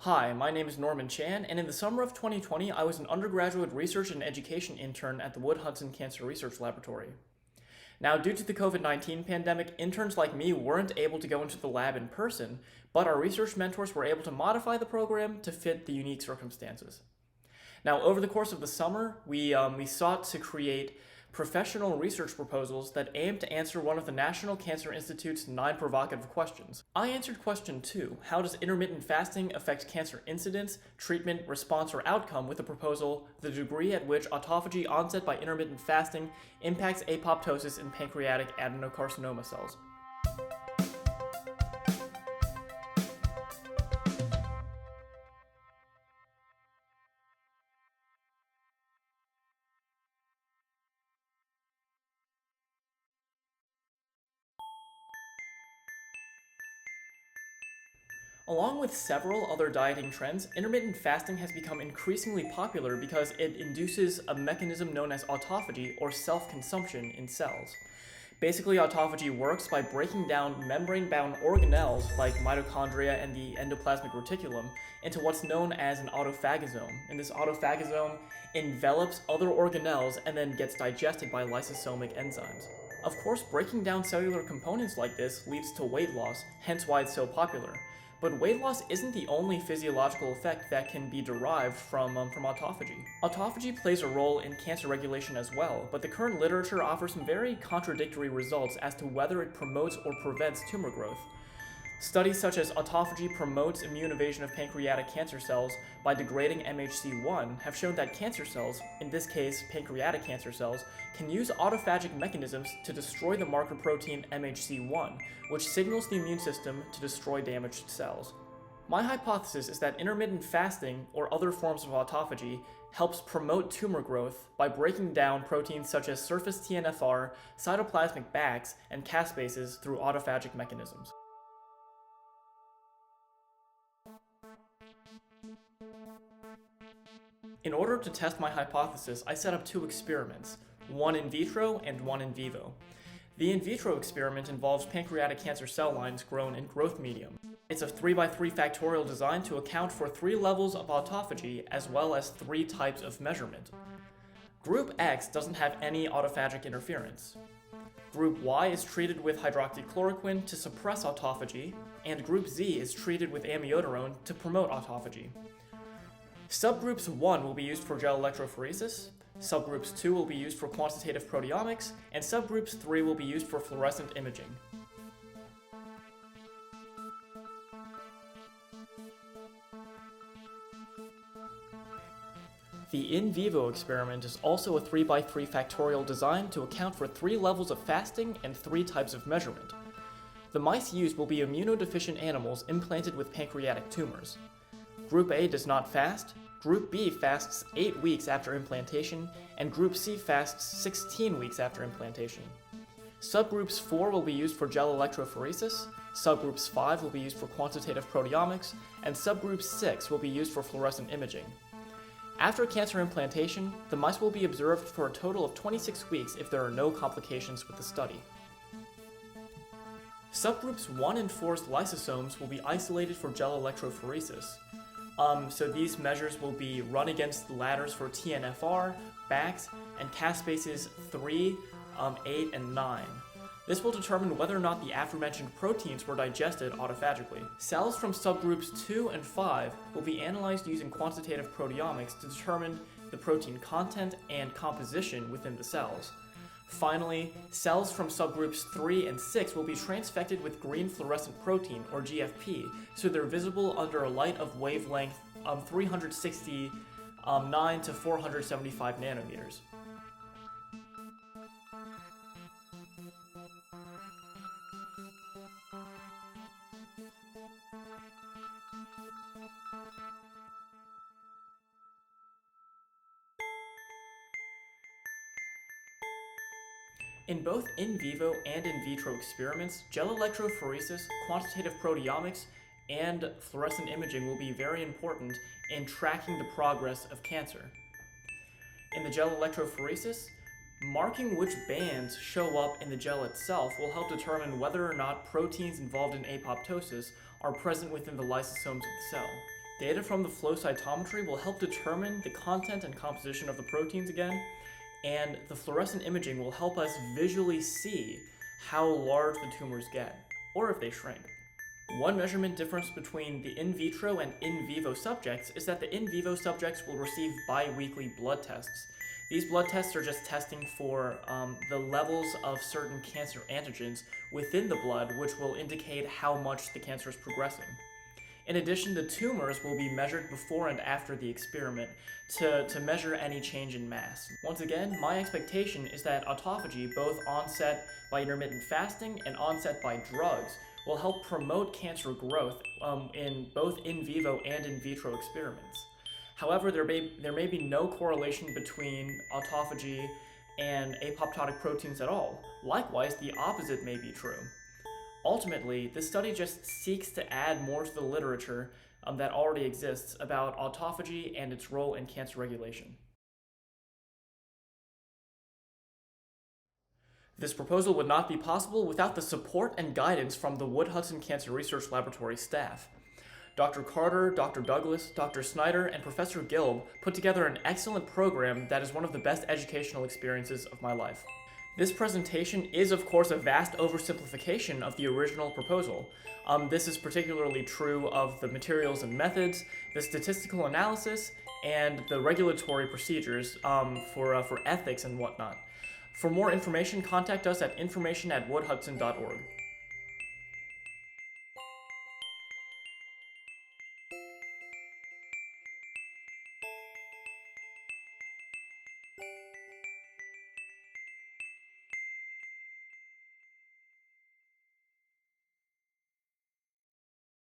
Hi, my name is Norman Chan, and in the summer of 2020, I was an undergraduate research and education intern at the Hudson Cancer Research Laboratory. Now, due to the COVID-19 pandemic, interns like me weren't able to go into the lab in person, but our research mentors were able to modify the program to fit the unique circumstances. Now, over the course of the summer, we sought to create professional research proposals that aimed to answer one of the National Cancer Institute's 9 provocative questions. I answered question 2, how does intermittent fasting affect cancer incidence, treatment, response, or outcome, with the proposal, the degree at which autophagy onset by intermittent fasting impacts apoptosis in pancreatic adenocarcinoma cells. Along with several other dieting trends, intermittent fasting has become increasingly popular because it induces a mechanism known as autophagy, or self-consumption, in cells. Basically, autophagy works by breaking down membrane-bound organelles like mitochondria and the endoplasmic reticulum into what's known as an autophagosome, and this autophagosome envelops other organelles and then gets digested by lysosomic enzymes. Of course, breaking down cellular components like this leads to weight loss, hence why it's so popular. But weight loss isn't the only physiological effect that can be derived from autophagy. Autophagy plays a role in cancer regulation as well, but the current literature offers some very contradictory results as to whether it promotes or prevents tumor growth. Studies such as autophagy promotes immune evasion of pancreatic cancer cells by degrading MHC1 have shown that cancer cells, in this case pancreatic cancer cells, can use autophagic mechanisms to destroy the marker protein MHC1, which signals the immune system to destroy damaged cells. My hypothesis is that intermittent fasting, or other forms of autophagy, helps promote tumor growth by breaking down proteins such as surface TNFR, cytoplasmic BACs, and caspases through autophagic mechanisms. In order to test my hypothesis, I set up 2 experiments, one in vitro and one in vivo. The in vitro experiment involves pancreatic cancer cell lines grown in growth medium. It's a 3x3 factorial design to account for 3 levels of autophagy as well as 3 types of measurement. Group X doesn't have any autophagic interference. Group Y is treated with hydroxychloroquine to suppress autophagy, and Group Z is treated with amiodarone to promote autophagy. Subgroups 1 will be used for gel electrophoresis, subgroups 2 will be used for quantitative proteomics, and subgroups 3 will be used for fluorescent imaging. The in vivo experiment is also a 3x3 factorial design to account for 3 levels of fasting and 3 types of measurement. The mice used will be immunodeficient animals implanted with pancreatic tumors. Group A does not fast, Group B fasts 8 weeks after implantation, and Group C fasts 16 weeks after implantation. Subgroups 4 will be used for gel electrophoresis, subgroups 5 will be used for quantitative proteomics, and subgroup 6 will be used for fluorescent imaging. After cancer implantation, the mice will be observed for a total of 26 weeks if there are no complications with the study. Subgroups 1 and 4's lysosomes will be isolated for gel electrophoresis. So these measures will be run against the ladders for TNFR, BACs, and caspases 3, 8, and 9. This will determine whether or not the aforementioned proteins were digested autophagically. Cells from subgroups 2 and 5 will be analyzed using quantitative proteomics to determine the protein content and composition within the cells. Finally, cells from subgroups 3 and 6 will be transfected with green fluorescent protein, or GFP, so they're visible under a light of wavelength 369 to 475 nanometers. In both in vivo and in vitro experiments, gel electrophoresis, quantitative proteomics, and fluorescent imaging will be very important in tracking the progress of cancer. In the gel electrophoresis, marking which bands show up in the gel itself will help determine whether or not proteins involved in apoptosis are present within the lysosomes of the cell. Data from the flow cytometry will help determine the content and composition of the proteins again, and the fluorescent imaging will help us visually see how large the tumors get, or if they shrink. One measurement difference between the in vitro and in vivo subjects is that the in vivo subjects will receive bi-weekly blood tests. These blood tests are just testing for the levels of certain cancer antigens within the blood, which will indicate how much the cancer is progressing. In addition, the tumors will be measured before and after the experiment to measure any change in mass. Once again, my expectation is that autophagy, both onset by intermittent fasting and onset by drugs, will help promote cancer growth in both in vivo and in vitro experiments. However, there may be no correlation between autophagy and apoptotic proteins at all. Likewise, the opposite may be true. Ultimately, this study just seeks to add more to the literature that already exists about autophagy and its role in cancer regulation. This proposal would not be possible without the support and guidance from the Hudson Cancer Research Laboratory staff. Dr. Carter, Dr. Douglas, Dr. Snyder, and Professor Gilb put together an excellent program that is one of the best educational experiences of my life. This presentation is, of course, a vast oversimplification of the original proposal. This is particularly true of the materials and methods, the statistical analysis, and the regulatory procedures for ethics and whatnot. For more information, contact us at information@woodhudson.org.